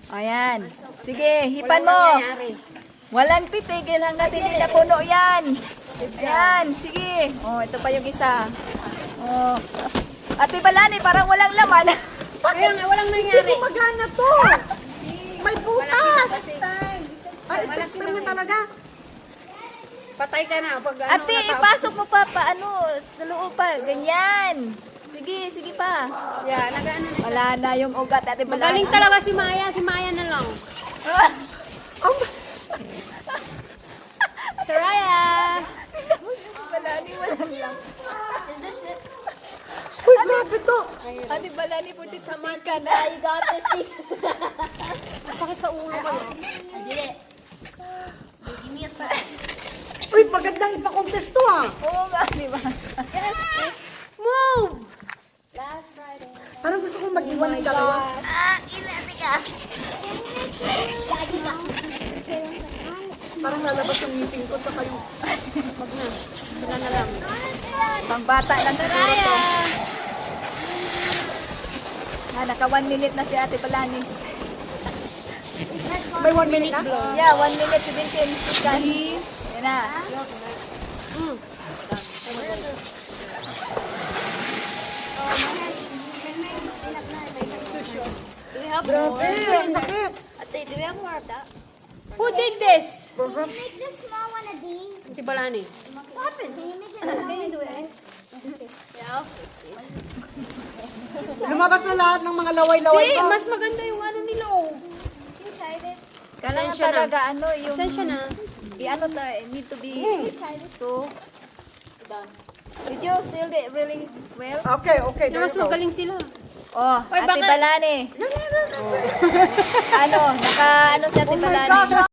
Ayan. Sige, hipan mo. Walang titigil hanggat hindi napuno yan. Ayan, sige. Oh, ito pa yung isa. Oh. Ate Balani, parang walang laman. Kaya nga, walang nangyari. Hindi ko magana to. May butas. Ay, it takes time na talaga. Patay ka na. Pag, ano, Ate, ipasok mo pa sa loob pa. Ganyan. Sige, sige pa. Yeah, nag-ano na. Wala na yung ugat, Ate Balani. Magaling talaga si Maya. Si Maya na lang. Saraya! Balani, walang lang. Uy, grabe to. Ate Balani, 42 second. I got this. Sakit sa ulo ko. Uy, magandang ipa-contest to ah. Oo nga, di ba? Move! Parang gusto kong mag-iwan ng dalawa. Ilati ka. Parang lalabas yung meeting ko sa kayo. Wag na. Sila na lang. Pangbata lang siguro to. Naka 1 minute na si Ate Balani. May 1 minute na? Yeah, 1 minute 17 second. Yan na. Do we have Grabe, ang sakit. Ate, do we have more of that? Who did this? Make the small one of these. Si Balani. What happened? Can you make it? Can you do it? Yeah. Lumabas na lahat ng mga laway-laway See, ko. mas maganda yung ano nila oh. Can you try this? Kailangan Pasensya na. talaga ano yung... Pasensya na. I-ano need to be... So... Did you seal it really well? Okay, okay. Na mas magaling sila. Oh, Oy, Ate bakit? Balani. Yan, yan, yan. Ano, naka ano si Ate Oh my Balani? gosh,